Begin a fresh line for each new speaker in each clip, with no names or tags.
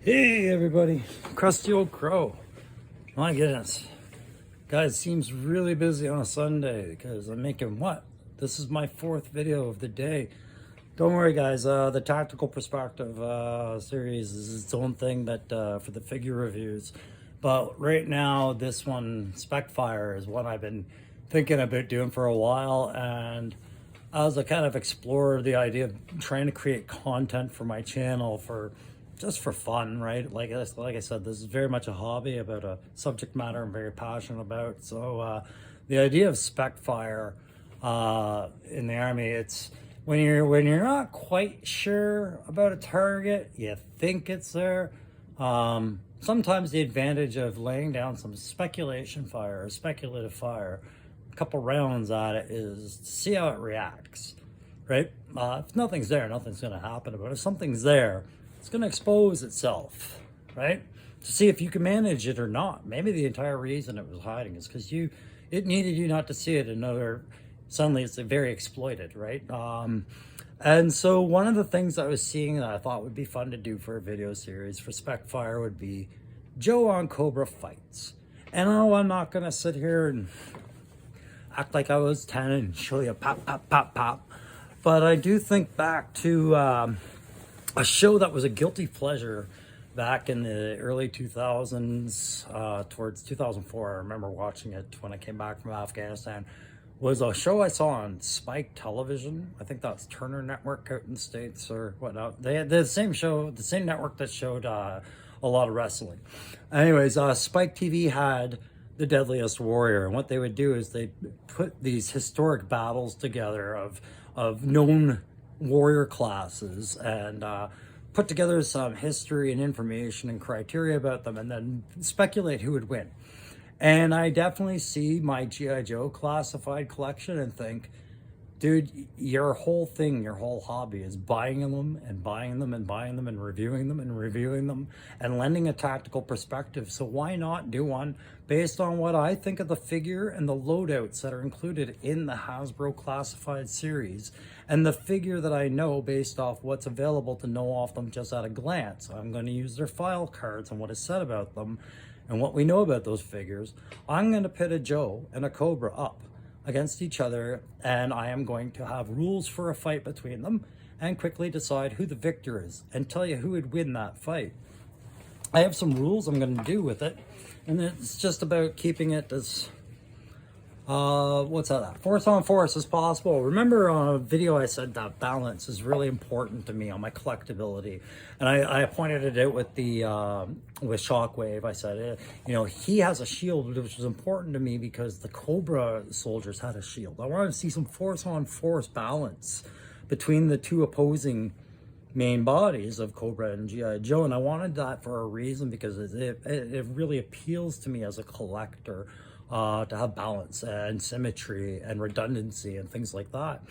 Hey everybody, crusty old crow. My goodness, guys, seems really busy on a Sunday because I'm making what? This is my fourth video of the day. Don't worry, guys. The tactical perspective series is its own thing that for the figure reviews. But right now, this one, Spec-Fire, is what I've been thinking about doing for a while, and as I kind of explore the idea of trying to create content for my channel for just for fun, right? Like I said, this is very much a hobby about a subject matter I'm very passionate about. So the idea of Spec-Fire in the Army, it's when you're not quite sure about a target, you think it's there. Sometimes the advantage of laying down some speculation fire or speculative fire, a couple rounds at it, is to see how it reacts, right? If nothing's there, nothing's going to happen. But if something's there, it's going to expose itself, right? To see if you can manage it or not. Maybe the entire reason it was hiding is because it needed you not to see it, and suddenly it's very exploited, right? And so one of the things I was seeing that I thought would be fun to do for a video series for Spec-Fire would be Joe on Cobra fights. And I'm not going to sit here and act like I was 10 and show you pop, pop, pop, pop. But I do think back to a show that was a guilty pleasure back in the early 2000s, towards 2004. I remember watching it when I came back from Afghanistan. Was a show I saw on Spike Television. I think that's Turner Network out in the States or whatnot. They had the same show, the same network that showed a lot of wrestling. Anyways, Spike TV had The Deadliest Warrior, and what they would do is they put these historic battles together of known warrior classes and put together some history and information and criteria about them, and then speculate who would win. And I definitely see my G.I. Joe classified collection and think, dude, your whole thing, your whole hobby is buying them and buying them and buying them and reviewing them and lending a tactical perspective. So why not do one based on what I think of the figure and the loadouts that are included in the Hasbro classified series, and the figure that I know based off what's available to know off them just at a glance. I'm going to use their file cards and what is said about them and what we know about those figures. I'm going to pit a Joe and a Cobra up against each other, and I am going to have rules for a fight between them and quickly decide who the victor is and tell you who would win that fight. I have some rules I'm going to do with it, and it's just about keeping it as force on force as possible. Remember on a video I said that balance is really important to me on my collectability, and I pointed it out with the with Shockwave. I said, he has a shield, which is important to me because the Cobra soldiers had a shield. I wanted to see some force on force balance between the two opposing main bodies of Cobra and G.I. Joe, and I wanted that for a reason, because it really appeals to me as a collector to have balance and symmetry and redundancy and things like that.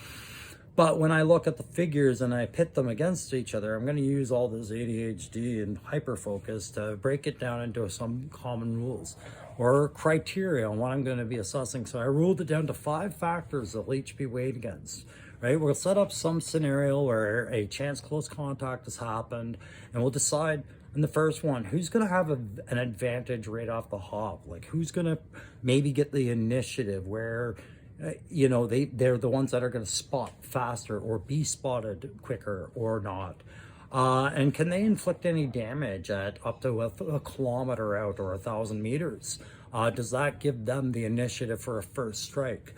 But when I look at the figures and I pit them against each other, I'm going to use all this ADHD and hyperfocus to break it down into some common rules or criteria on what I'm going to be assessing. So I ruled it down to 5 factors that will each be weighed against. Right? We'll set up some scenario where a chance close contact has happened, and we'll decide in the first one who's going to have an advantage right off the hop. Like, who's going to maybe get the initiative where they're the ones that are going to spot faster or be spotted quicker or not. And can they inflict any damage at up to a kilometer out or 1,000 meters? Does that give them the initiative for a first strike?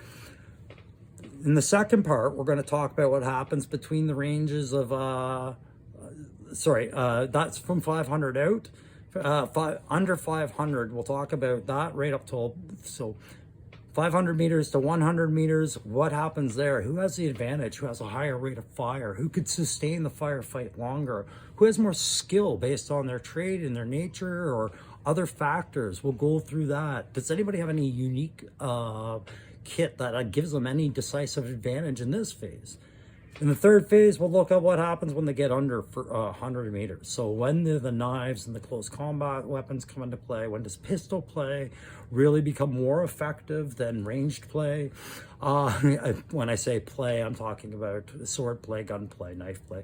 In the second part, we're going to talk about what happens between the ranges of, that's from 500 out. Under 500, we'll talk about that right up till, 500 meters to 100 meters, what happens there? Who has the advantage? Who has a higher rate of fire? Who could sustain the firefight longer? Who has more skill based on their trade and their nature or other factors? We'll go through that. Does anybody have any unique kit that gives them any decisive advantage in this phase? In the third phase, we'll look at what happens when they get under 100 meters. So when do the knives and the close combat weapons come into play? When does pistol play really become more effective than ranged play? When I say play, I'm talking about sword play, gun play, knife play.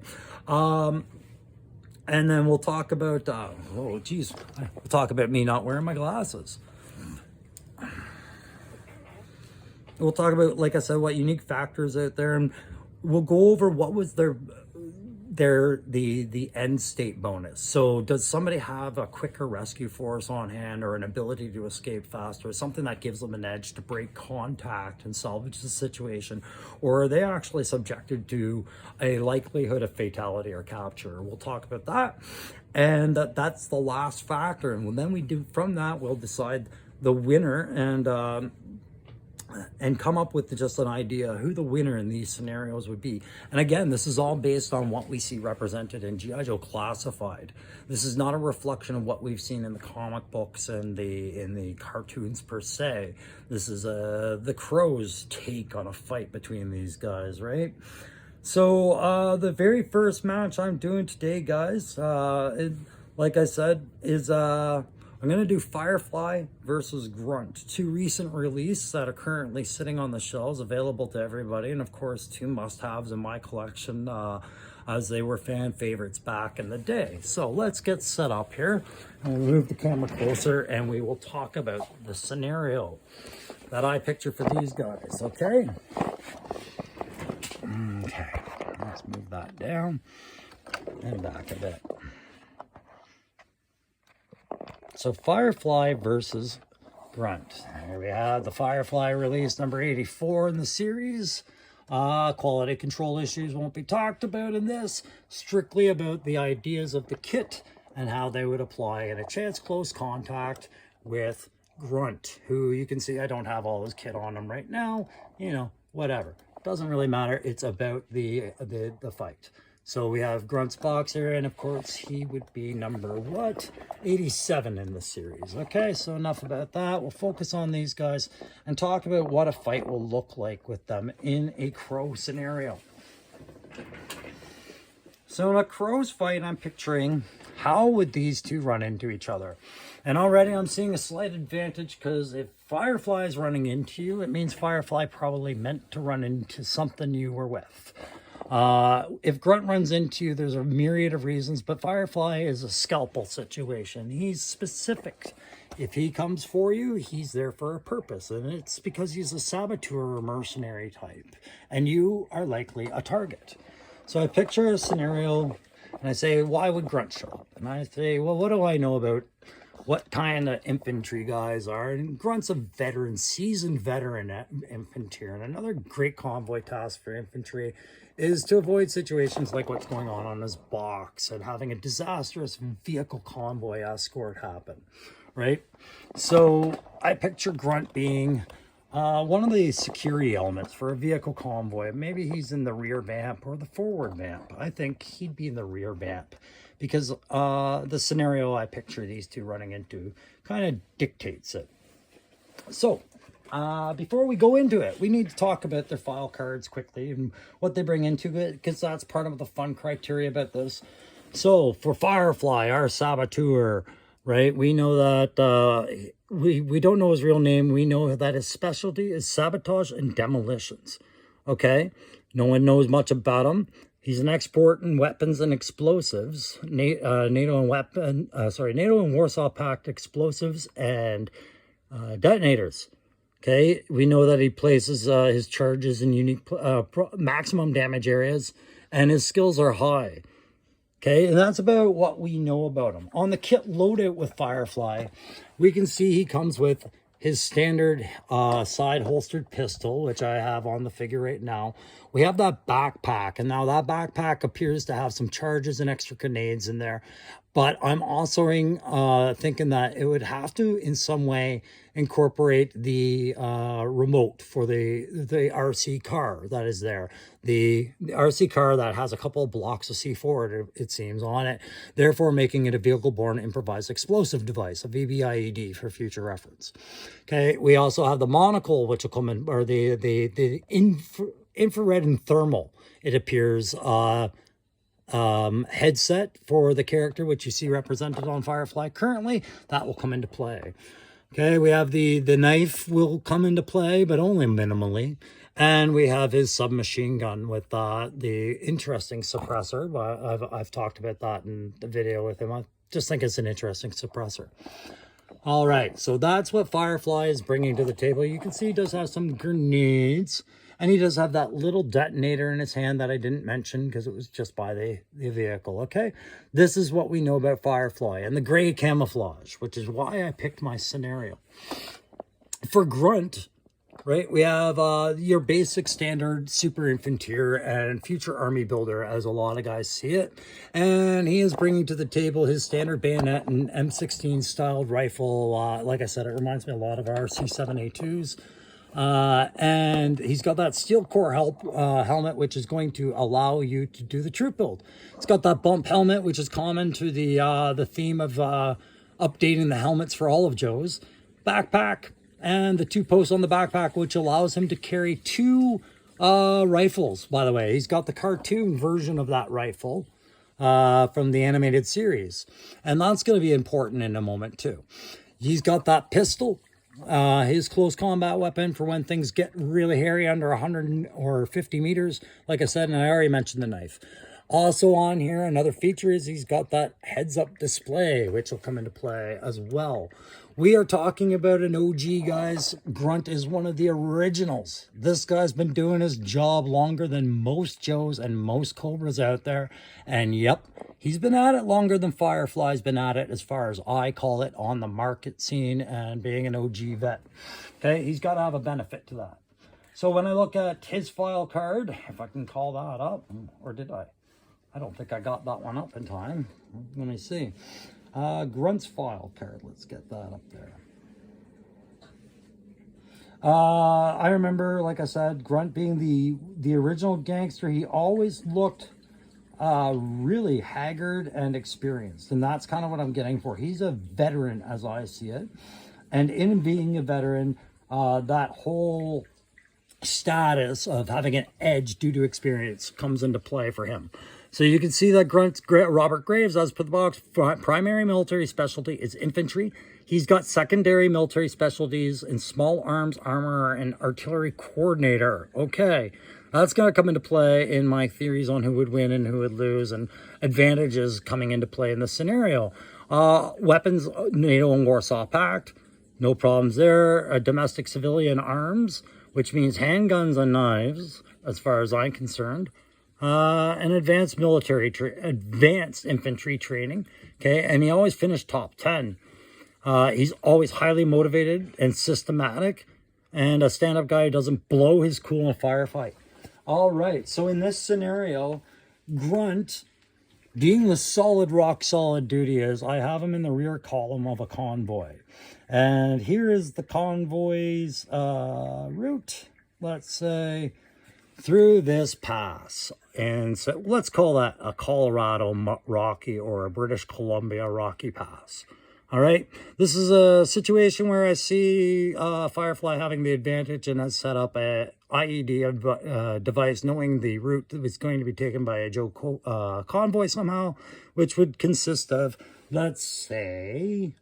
And then we'll talk about, we'll talk about me not wearing my glasses. We'll talk about, like I said, what unique factors out there, and we'll go over what was the end state bonus. So does somebody have a quicker rescue force on hand, or an ability to escape faster, something that gives them an edge to break contact and salvage the situation, or are they actually subjected to a likelihood of fatality or capture? We'll talk about that, and that's the last factor. And then we do, from that we'll decide the winner, and come up with just an idea who the winner in these scenarios would be. And again, this is all based on what we see represented in G.I. Joe Classified. This is not a reflection of what we've seen in the comic books and in the cartoons per se. This is the Crow's take on a fight between these guys, right? So the very first match I'm doing today, guys, like I said, is I'm going to do Firefly versus Grunt, two recent releases that are currently sitting on the shelves, available to everybody, and of course two must-haves in my collection, as they were fan favorites back in the day. So let's get set up here, and we'll move the camera closer, and we will talk about the scenario that I picture for these guys, okay? Okay, let's move that down and back a bit. So Firefly versus Grunt. Here we have the Firefly release number 84 in the series. Quality control issues won't be talked about in this. Strictly about the ideas of the kit and how they would apply in a chance close contact with Grunt, who you can see I don't have all his kit on him right now. You know, whatever. Doesn't really matter. It's about the fight. So we have Grunt's box here, and of course he would be number, what? 87 in the series. Okay, so enough about that. We'll focus on these guys and talk about what a fight will look like with them in a Crow scenario. So in a Crow's fight, I'm picturing, how would these two run into each other? And already I'm seeing a slight advantage, because if Firefly is running into you, it means Firefly probably meant to run into something you were with. If Grunt runs into you, there's a myriad of reasons, but Firefly is a scalpel situation. He's specific. If he comes for you, he's there for a purpose, and it's because he's a saboteur or mercenary type, and you are likely a target. So I picture a scenario, and I say, why would Grunt show up? And I say, well, what do I know about what kind of infantry guys are? And Grunt's a veteran, seasoned veteran infantry, and another great convoy task for infantry is to avoid situations like what's going on his box and having a disastrous vehicle convoy escort happen, right? So I picture Grunt being one of the security elements for a vehicle convoy. Maybe he's in the rear vamp or the forward vamp. I think he'd be in the rear vamp, because the scenario I picture these two running into kind of dictates it. So before we go into it, we need to talk about their file cards quickly and what they bring into it, because that's part of the fun criteria about this. So for Firefly, our saboteur, right, we know that we don't know his real name. We know that his specialty is sabotage and demolitions. Okay, no one knows much about him. He's an expert in weapons and explosives, NATO and Warsaw Pact explosives and detonators. Okay, we know that he places his charges in unique maximum damage areas, and his skills are high. Okay, and that's about what we know about him. On the kit loadout with Firefly, we can see he comes with his standard side holstered pistol, which I have on the figure right now. We have that backpack, and now that backpack appears to have some charges and extra grenades in there. But I'm also thinking that it would have to, in some way, incorporate the remote for the RC car that is there. The RC car that has a couple of blocks of C4, it seems, on it, therefore making it a vehicle-borne improvised explosive device, a VBIED for future reference. Okay, we also have the monocle, which will come in, or the infrared and thermal, it appears, headset for the character, which you see represented on Firefly currently. That will come into play. Okay, we have the knife will come into play, but only minimally. And we have his submachine gun with the interesting suppressor. I've talked about that in the video with him. I just think it's an interesting suppressor. All right, so that's what Firefly is bringing to the table. You can see he does have some grenades, and he does have that little detonator in his hand that I didn't mention because it was just by the vehicle, okay? This is what we know about Firefly and the gray camouflage, which is why I picked my scenario. For Grunt, right, we have your basic standard super infantry and future army builder, as a lot of guys see it. And he is bringing to the table his standard bayonet and M16 styled rifle. Like I said, it reminds me a lot of our C7A2s. And he's got that steel core helmet, which is going to allow you to do the troop build. It's got that bump helmet, which is common to the theme of updating the helmets for all of Joe's. Backpack, and the 2 posts on the backpack, which allows him to carry 2 rifles. By the way, he's got the cartoon version of that rifle from the animated series, and that's going to be important in a moment too. He's got that pistol, his close combat weapon for when things get really hairy under 100 or 50 meters, like I said, and I already mentioned the knife. Also on here, another feature is he's got that heads-up display, which will come into play as well. We are talking about an OG, guys. Grunt is one of the originals. This guy's been doing his job longer than most Joes and most Cobras out there. And yep, he's been at it longer than Firefly's been at it, as far as I call it, on the market scene and being an OG vet. Okay, he's got to have a benefit to that. So when I look at his file card, if I can call that up, or did I? I don't think I got that one up in time. Let me see. Grunt's file card. Let's get that up there. I remember, like I said, Grunt being the original gangster. He always looked really haggard and experienced. And that's kind of what I'm getting for. He's a veteran as I see it. And in being a veteran, that whole status of having an edge due to experience comes into play for him. So you can see that Grunt's Robert Graves, as per the box, primary military specialty is infantry. He's got secondary military specialties in small arms, armor, and artillery coordinator. Okay, that's going to come into play in my theories on who would win and who would lose, and advantages coming into play in this scenario. Weapons, NATO and Warsaw Pact, no problems there. Domestic civilian arms, which means handguns and knives, as far as I'm concerned. And advanced infantry training. Okay, and he always finished top 10. He's always highly motivated and systematic, and a stand-up guy who doesn't blow his cool in a firefight. All right, so in this scenario, Grunt, being the solid, rock-solid duty is, I have him in the rear column of a convoy. And here is the convoy's route, let's say, through this pass. And so let's call that a Colorado Rocky or a British Columbia Rocky Pass. All right, this is a situation where I see Firefly having the advantage and has set up a IED device, knowing the route that was going to be taken by a Joe convoy somehow, which would consist of, let's say,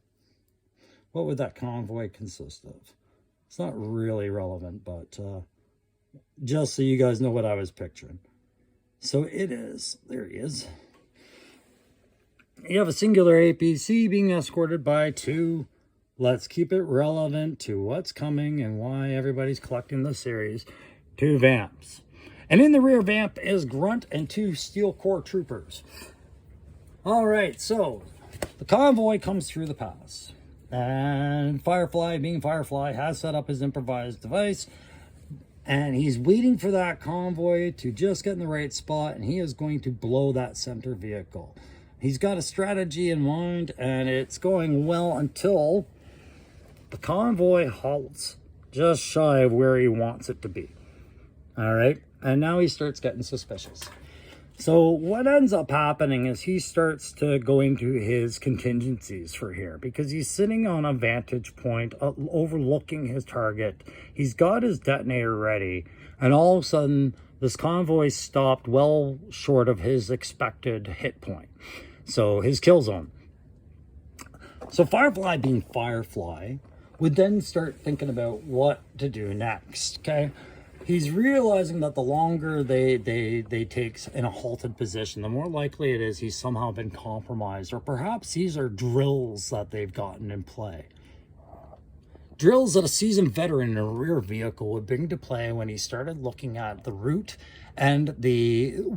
what would that convoy consist of? It's not really relevant, but just so you guys know what I was picturing. So it is, there he is. You have a singular APC being escorted by 2. Let's keep it relevant to what's coming and why everybody's collecting the series. 2 Vamps. And in the rear Vamp is Grunt and 2 Steel Corps troopers. All right, so the convoy comes through the pass. And Firefly, being Firefly, has set up his improvised device. And he's waiting for that convoy to just get in the right spot, and he is going to blow that center vehicle. He's got a strategy in mind, and it's going well until the convoy halts just shy of where he wants it to be. All right, and now he starts getting suspicious. So what ends up happening is he starts to go into his contingencies for here, because he's sitting on a vantage point overlooking his target. He's got his detonator ready, and all of a sudden this convoy stopped well short of his expected hit point. So his kill zone. So Firefly, being Firefly, would then start thinking about what to do next, okay? He's realizing that the longer they take in a halted position, the more likely it is he's somehow been compromised, or perhaps these are drills that they've gotten in play. Drills that a seasoned veteran in a rear vehicle would bring to play when he started looking at the route and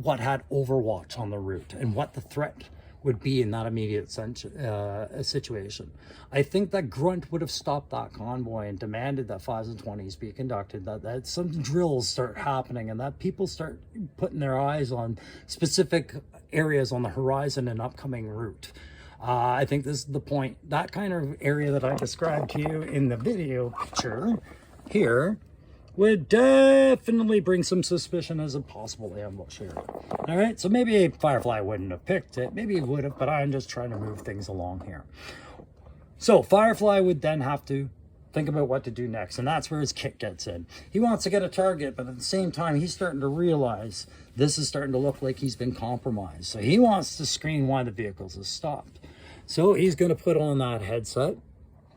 what had Overwatch on the route and what the threat would be in that immediate situation. I think that Grunt would have stopped that convoy and demanded that 5s and 20s be conducted, that some drills start happening and that people start putting their eyes on specific areas on the horizon and upcoming route. I think this is the point. That kind of area that I described to you in the video picture here would definitely bring some suspicion as a possible ambush here. All right, so maybe Firefly wouldn't have picked it. Maybe he would have, but I'm just trying to move things along here. So Firefly would then have to think about what to do next, and that's where his kit gets in. He wants to get a target, but at the same time, he's starting to realize this is starting to look like he's been compromised. So he wants to screen why the vehicles have stopped. So he's going to put on that headset,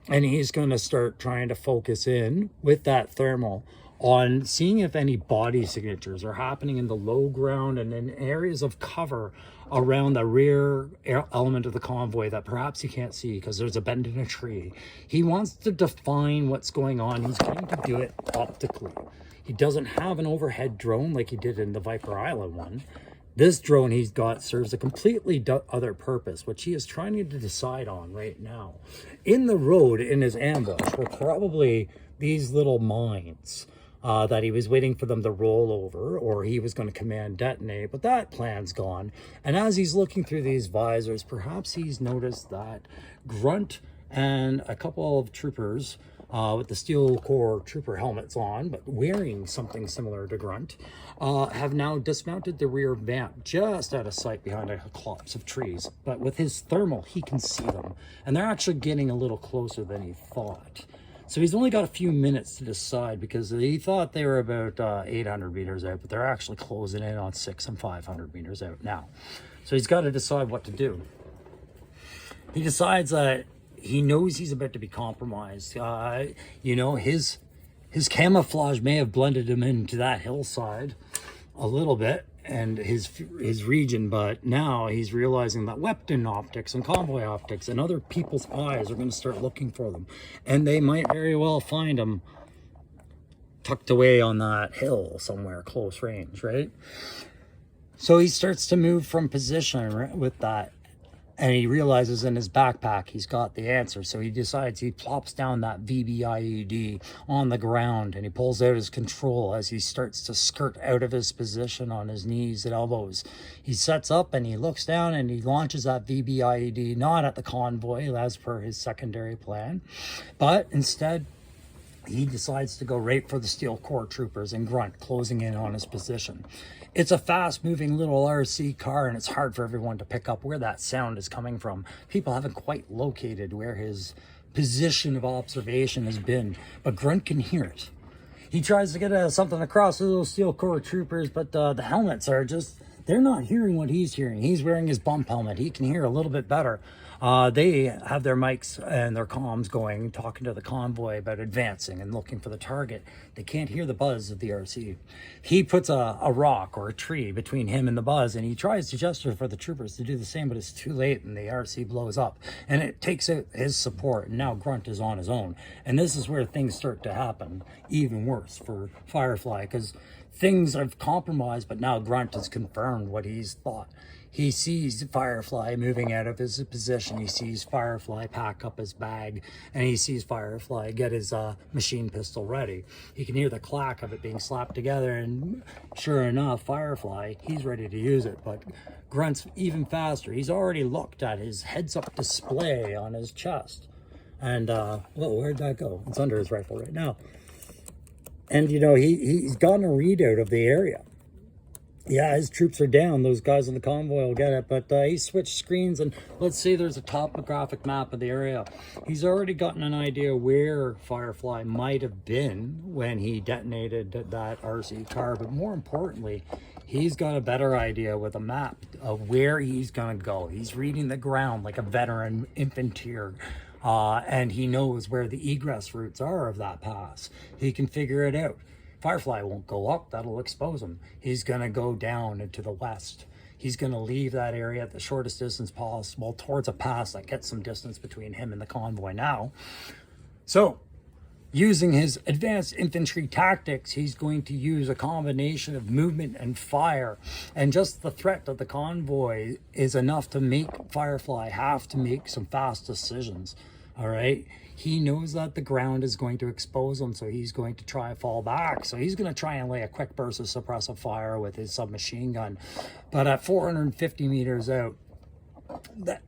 and he's going to start trying to focus in with that thermal on seeing if any body signatures are happening in the low ground and in areas of cover around the rear element of the convoy that perhaps he can't see because there's a bend in a tree. He wants to define what's going on. He's going to do it optically. He doesn't have an overhead drone like he did in the Viper Island one. This drone he's got serves a completely other purpose, which he is trying to decide on right now. In the road, in his ambush, were probably these little mines that he was waiting for them to roll over, or he was going to command detonate, but that plan's gone. And as he's looking through these visors, perhaps he's noticed that Grunt and a couple of troopers with the steel core trooper helmets on, but wearing something similar to Grunt, have now dismounted the rear vamp just out of sight behind a copse of trees. But with his thermal, he can see them, and they're actually getting a little closer than he thought. So he's only got a few minutes to decide, because he thought they were about 800 meters out, but they're actually closing in on 600 and 500 meters out now. So he's got to decide what to do. He decides that he knows he's about to be compromised. You know, his camouflage may have blended him into that hillside a little bit and his region, but now he's realizing that weapon optics and convoy optics and other people's eyes are going to start looking for them, and they might very well find him tucked away on that hill somewhere close range, right? So he starts to move from position with that, and he realizes in his backpack he's got the answer. So he decides, he plops down that VBIED on the ground, and he pulls out his control as he starts to skirt out of his position on his knees and elbows. He sets up and he looks down and he launches that VBIED, not at the convoy as per his secondary plan, but instead he decides to go right for the steel core troopers and Grunt closing in on his position. It's a fast-moving little RC car, and it's hard for everyone to pick up where that sound is coming from. People haven't quite located where his position of observation has been, but Grunt can hear it. He tries to get something across to those steel core troopers, but the helmets are just, they're not hearing what he's hearing. He's wearing his bump helmet. He can hear a little bit better. They have their mics and their comms going, talking to the convoy about advancing and looking for the target. They can't hear the buzz of the RC. He puts a rock or a tree between him and the buzz, and he tries to gesture for the troopers to do the same, but it's too late, and the RC blows up, and it takes out his support, and now Grunt is on his own. And this is where things start to happen even worse for Firefly, because things have compromised, but now Grunt has confirmed what he's thought. He sees Firefly moving out of his position. He sees Firefly pack up his bag, and he sees Firefly get his machine pistol ready. He can hear the clack of it being slapped together, and sure enough, Firefly, he's ready to use it. But Grunt's even faster. He's already looked at his heads-up display on his chest. And, whoa, where'd that go? It's under his rifle right now. And, you know, he's gotten a readout of the area. Yeah, his troops are down. Those guys in the convoy will get it. But he switched screens, and let's say there's a topographic map of the area. He's already gotten an idea where Firefly might have been when he detonated that RC car. But more importantly, he's got a better idea with a map of where he's going to go. He's reading the ground like a veteran infantry. And he knows where the egress routes are of that pass. He can figure it out. Firefly won't go up, that'll expose him. He's going to go down into the west. He's going to leave that area at the shortest distance possible towards a pass that gets some distance between him and the convoy now. So, using his advanced infantry tactics, he's going to use a combination of movement and fire. And just the threat of the convoy is enough to make Firefly have to make some fast decisions. All right. He knows that the ground is going to expose him, so he's going to try and fall back. So he's going to try and lay a quick burst of suppressive fire with his submachine gun. But at 450 meters out, that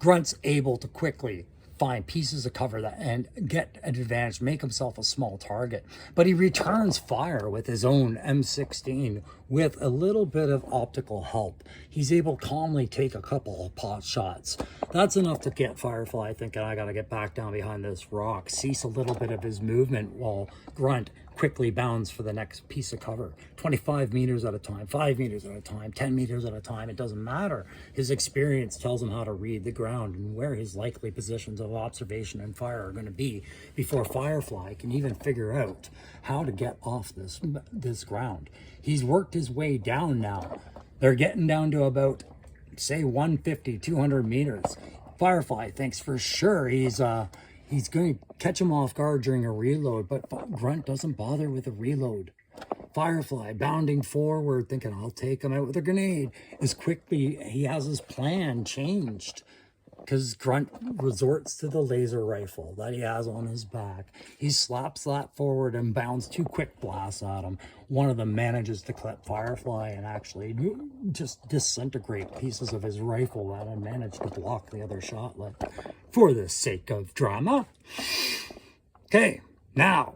Grunt's able to quickly find pieces of cover that and get an advantage, make himself a small target. But he returns fire with his own M16 with a little bit of optical help. He's able to calmly take a couple of pot shots. That's enough to get Firefly thinking, I gotta get back down behind this rock, cease a little bit of his movement while Grunt quickly bounds for the next piece of cover. 25 meters at a time, 5 meters at a time, 10 meters at a time, it doesn't matter. His experience tells him how to read the ground and where his likely positions of observation and fire are going to be before Firefly can even figure out how to get off this ground. He's worked his way down now. They're getting down to about, say, 150, 200 meters. Firefly thinks for sure he's going to catch him off guard during a reload, but Grunt doesn't bother with a reload. Firefly bounding forward, thinking, I'll take him out with a grenade. As quickly, he has his plan changed because Grunt resorts to the laser rifle that he has on his back. He slaps that forward and bounds 2 quick blasts at him. One of them manages to clip Firefly and actually just disintegrate pieces of his rifle that had managed to block the other shotlet for the sake of drama. Okay, now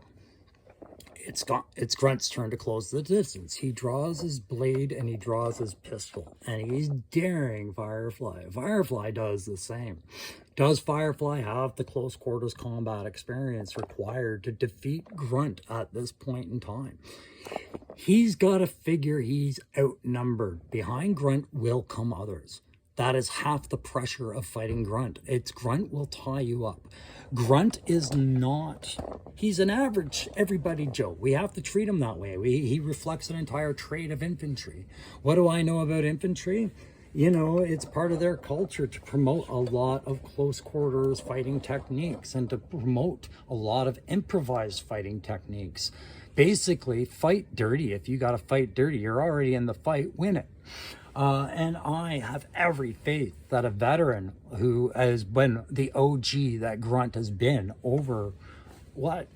it's Grunt's turn to close the distance. He draws his blade and he draws his pistol, and he's daring Firefly. Firefly does the same. Does Firefly have the close quarters combat experience required to defeat Grunt at this point in time? He's got to figure he's outnumbered. Behind Grunt will come others. That is half the pressure of fighting Grunt. It's Grunt will tie you up. Grunt is not, he's an average everybody Joe. We have to treat him that way. He reflects an entire trait of infantry. What do I know about infantry? You know, it's part of their culture to promote a lot of close quarters fighting techniques and to promote a lot of improvised fighting techniques. Basically, fight dirty. If you got to fight dirty, you're already in the fight, win it. And I have every faith that a veteran who has been the OG that Grunt has been over,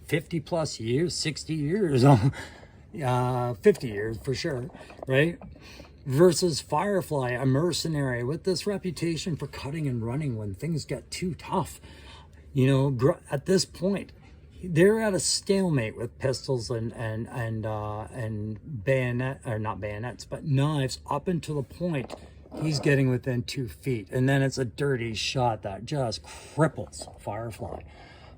50 plus years, 60 years, 50 years for sure, right? Versus Firefly, a mercenary with this reputation for cutting and running when things get too tough. You know, at this point, they're at a stalemate with pistols and bayonet, or not bayonets, but knives up until the point he's getting within 2 feet. And then it's a dirty shot that just cripples Firefly.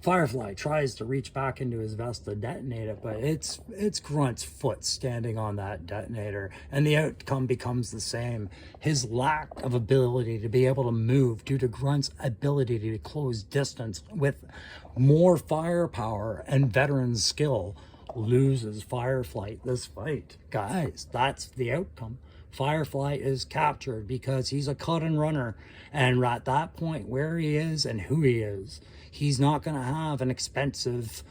Firefly tries to reach back into his vest to detonate it, but it's Grunt's foot standing on that detonator, and the outcome becomes the same. His lack of ability to be able to move due to Grunt's ability to close distance with more firepower and veteran skill loses Firefly this fight. Guys, that's the outcome. Firefly is captured because he's a cut and runner, and at that point where he is and who he is, he's not going to have an expensive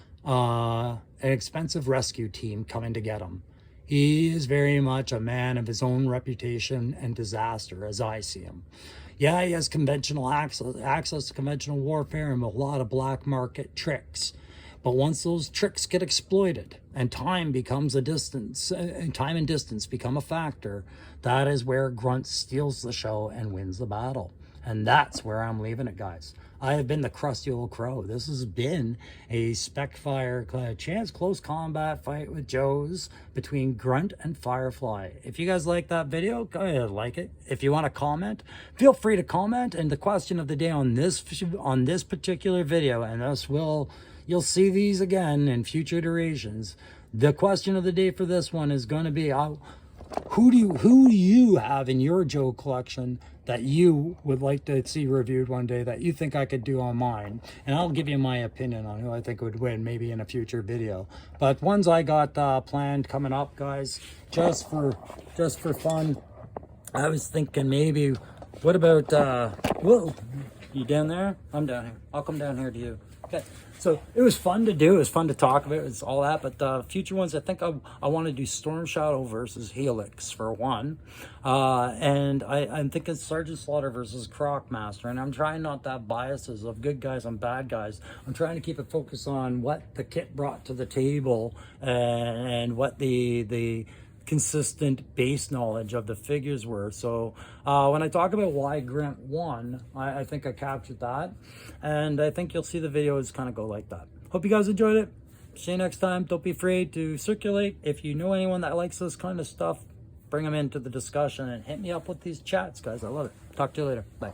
rescue team coming to get him. He is very much a man of his own reputation and disaster, as I see him. Yeah, he has conventional access to conventional warfare and a lot of black market tricks. But once those tricks get exploited and time becomes a distance, time and distance become a factor, that is where Grunt steals the show and wins the battle. And that's where I'm leaving it, guys. I have been the crusty old crow. This has been a Spec-Fire chance close combat fight with Joes between Grunt and Firefly. If you guys like that video, go ahead and like it. If you want to comment, feel free to comment. And the question of the day on this particular video, and you'll see these again in future iterations. The question of the day for this one is going to be, who do you have in your Joe collection that you would like to see reviewed one day that you think I could do on mine, and I'll give you my opinion on who I think would win maybe in a future video. But ones I got planned coming up, guys, just for fun, I was thinking maybe, what about whoa, you down there? I'm down here. I'll come down here to you. Okay, so it was fun to do. It was fun to talk about. It's all that. But future ones, I think I want to do Storm Shadow versus Helix for one. And I'm thinking Sergeant Slaughter versus Crocmaster. And I'm trying not to have biases of good guys and bad guys. I'm trying to keep it focused on what the kit brought to the table and what the consistent base knowledge of the figures were. So when I talk about why Grunt won, I think I captured that, and I think you'll see the videos kind of go like that. Hope you guys enjoyed it. See you next time. Don't be afraid to circulate. If you know anyone that likes this kind of stuff, bring them into the discussion and hit me up with these chats, guys. I love it. Talk to you later. Bye.